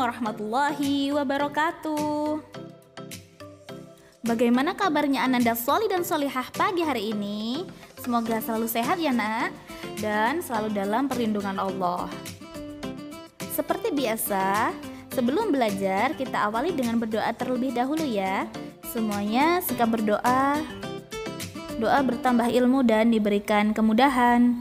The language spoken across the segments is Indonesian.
warahmatullahi wabarakatuh. Bagaimana kabarnya Ananda Sholih dan Sholihah pagi hari ini? Semoga selalu sehat ya nak, dan selalu dalam perlindungan Allah. Seperti biasa, sebelum belajar kita awali dengan berdoa terlebih dahulu ya. Semuanya sikap berdoa, doa bertambah ilmu dan diberikan kemudahan.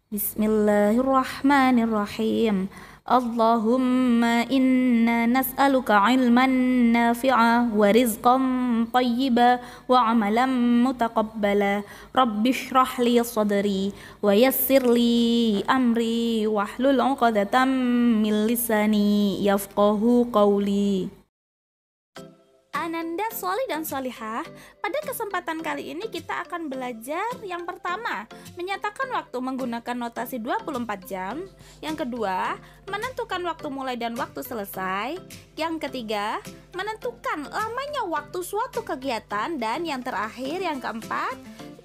Bismillahirrahmanirrahim. Allahumma inna nas'aluka ilman nafi'a wa rizqan tayyiba wa amalan mutaqabbala. Rabbi shrah li sadri wa yassir li amri wahlul 'uqdatam min lisani yafqahu qawli. Ananda Sholih dan Sholihah, pada kesempatan kali ini kita akan belajar yang pertama, menyatakan waktu menggunakan notasi 24 jam. Yang kedua, menentukan waktu mulai dan waktu selesai. Yang ketiga, menentukan lamanya waktu suatu kegiatan. Dan yang terakhir, yang keempat,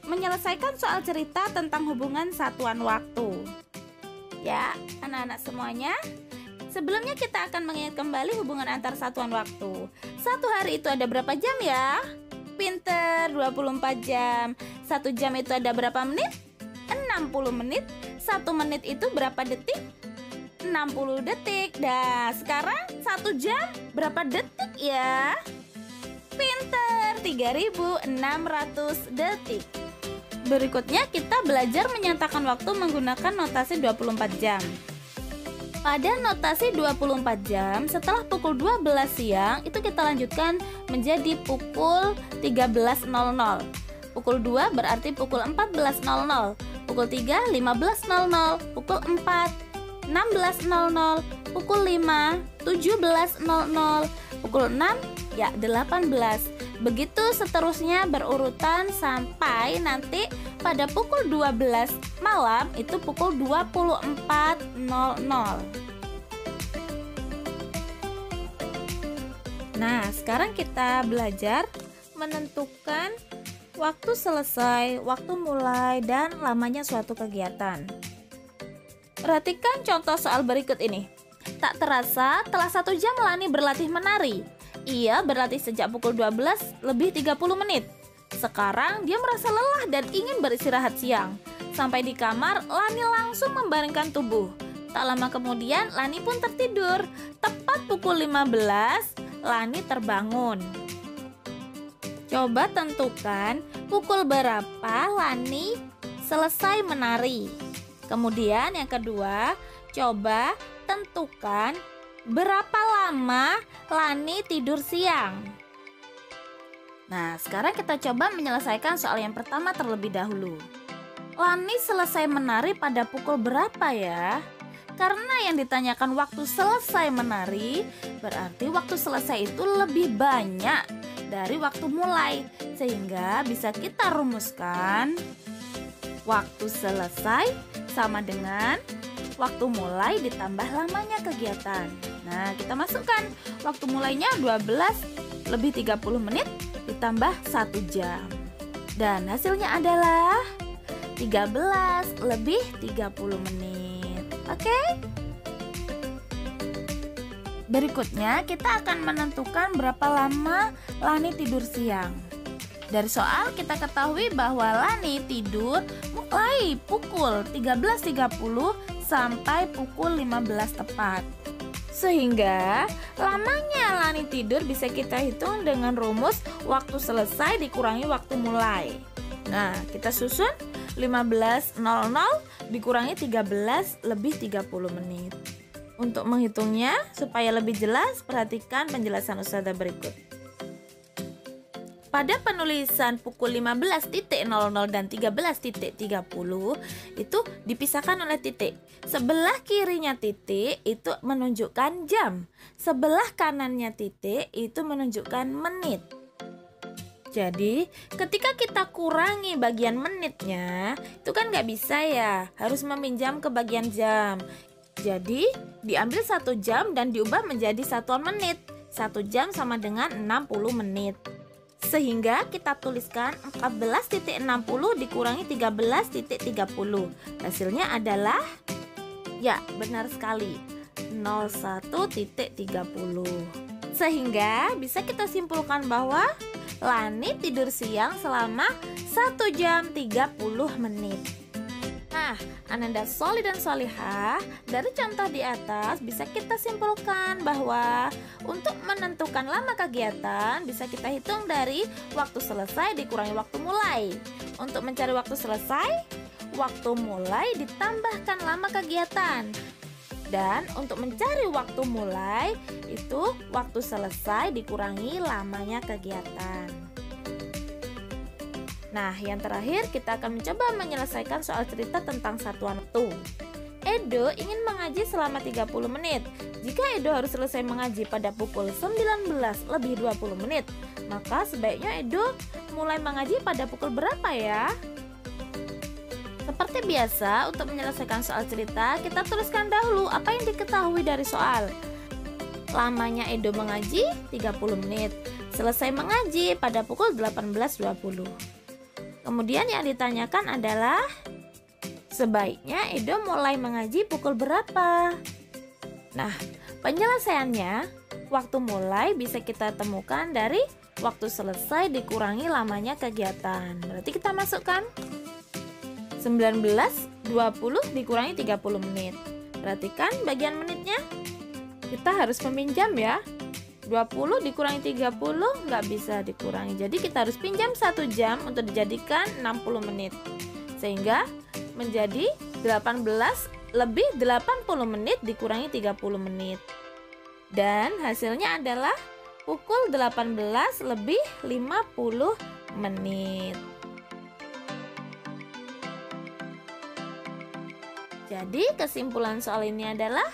menyelesaikan soal cerita tentang hubungan satuan waktu. Ya, anak-anak semuanya, sebelumnya kita akan mengingat kembali hubungan antar satuan waktu. Satu hari itu ada berapa jam ya? Pinter, 24 jam. 1 jam itu ada berapa menit? 60 menit. 1 menit itu berapa detik? 60 detik. Nah, sekarang 1 jam berapa detik ya? Pinter, 3600 detik. Berikutnya kita belajar menyatakan waktu menggunakan notasi 24 jam. Pada notasi 24 jam, setelah pukul 12 siang, itu kita lanjutkan menjadi pukul 13.00. Pukul 2 berarti pukul 14.00. Pukul 3, 15.00. Pukul 4, 16.00. Pukul 5, 17.00. Pukul 6, ya 18. Begitu seterusnya berurutan sampai nanti pada pukul 12 malam itu pukul 24.00. Nah, sekarang kita belajar menentukan waktu selesai, waktu mulai, dan lamanya suatu kegiatan. Perhatikan contoh soal berikut ini. Tak terasa telah 1 jam Lani berlatih menari. Ia berlatih sejak pukul 12:30 menit. Sekarang dia merasa lelah dan ingin beristirahat siang. Sampai di kamar, Lani langsung membaringkan tubuh. Tak lama kemudian, Lani pun tertidur. Tepat pukul 15, Lani terbangun. Coba tentukan pukul berapa Lani selesai menari. Kemudian yang kedua, coba tentukan berapa lama Lani tidur siang. Nah, sekarang kita coba menyelesaikan soal yang pertama terlebih dahulu. Lani selesai menari pada pukul berapa ya? Karena yang ditanyakan waktu selesai menari, berarti waktu selesai itu lebih banyak dari waktu mulai. Sehingga bisa kita rumuskan waktu selesai sama dengan waktu mulai ditambah lamanya kegiatan. Nah, kita masukkan waktu mulainya 12:30 menit ditambah 1 jam. Dan hasilnya adalah 13:30 menit. Oke? Berikutnya kita akan menentukan berapa lama Lani tidur siang. Dari soal kita ketahui bahwa Lani tidur mulai pukul 13.30 sampai pukul 15 tepat. Sehingga lamanya Lani tidur bisa kita hitung dengan rumus waktu selesai dikurangi waktu mulai. Nah, kita susun 15.00 dikurangi 13:30 menit. Untuk menghitungnya supaya lebih jelas, perhatikan penjelasan Ustazah berikut. Pada penulisan pukul 15.00 dan 13.30 itu dipisahkan oleh titik. Sebelah kirinya titik itu menunjukkan jam. Sebelah kanannya titik itu menunjukkan menit. Jadi ketika kita kurangi bagian menitnya, itu kan nggak bisa ya, harus meminjam ke bagian jam. Jadi diambil 1 jam dan diubah menjadi satuan menit. 1 jam sama dengan 60 menit. Sehingga kita tuliskan 14.60 dikurangi 13.30. Hasilnya adalah, ya benar sekali, 01.30. Sehingga bisa kita simpulkan bahwa Lani tidur siang selama 1 jam 30 menit. Nah, Ananda Soli dan Solihah, dari contoh di atas bisa kita simpulkan bahwa untuk menentukan lama kegiatan bisa kita hitung dari waktu selesai dikurangi waktu mulai. Untuk mencari waktu selesai, waktu mulai ditambahkan lama kegiatan. Dan untuk mencari waktu mulai, itu waktu selesai dikurangi lamanya kegiatan. Nah, yang terakhir kita akan mencoba menyelesaikan soal cerita tentang satuan waktu. Edo ingin mengaji selama 30 menit. Jika Edo harus selesai mengaji pada pukul 19:20, maka sebaiknya Edo mulai mengaji pada pukul berapa ya? Seperti biasa, untuk menyelesaikan soal cerita, kita tuliskan dahulu apa yang diketahui dari soal. Lamanya Edo mengaji 30 menit. Selesai mengaji pada pukul 18:20. Kemudian yang ditanyakan adalah sebaiknya Edo mulai mengaji pukul berapa? Nah, penyelesaiannya, waktu mulai bisa kita temukan dari waktu selesai dikurangi lamanya kegiatan. Berarti kita masukkan 19:20 dikurangi 30 menit. Perhatikan bagian menitnya. Kita harus meminjam ya. 20 dikurangi 30 nggak bisa dikurangi. Jadi kita harus pinjam 1 jam untuk dijadikan 60 menit. Sehingga menjadi 18 lebih 80 menit dikurangi 30 menit. Dan hasilnya adalah pukul 18 lebih 50 menit. Jadi kesimpulan soal ini adalah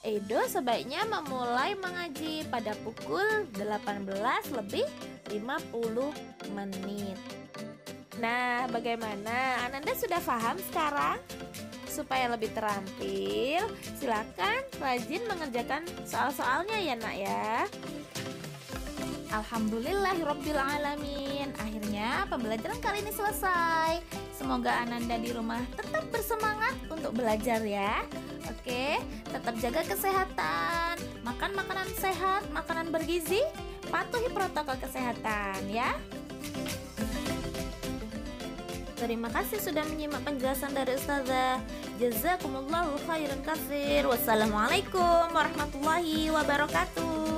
Edo sebaiknya memulai mengaji pada pukul 18 lebih 50 menit. Nah, bagaimana? Ananda sudah paham sekarang? Supaya lebih terampil, silakan rajin mengerjakan soal-soalnya ya nak ya. Alhamdulillahirobbilalamin. Akhirnya pembelajaran kali ini selesai. Semoga Ananda di rumah tetap bersemangat untuk belajar ya. Oke, tetap jaga kesehatan, makan makanan sehat, makanan bergizi, patuhi protokol kesehatan ya. Terima kasih sudah menyimak penjelasan dari Ustazah. Jazakumullahu khairan katsir. Wassalamualaikum warahmatullahi wabarakatuh.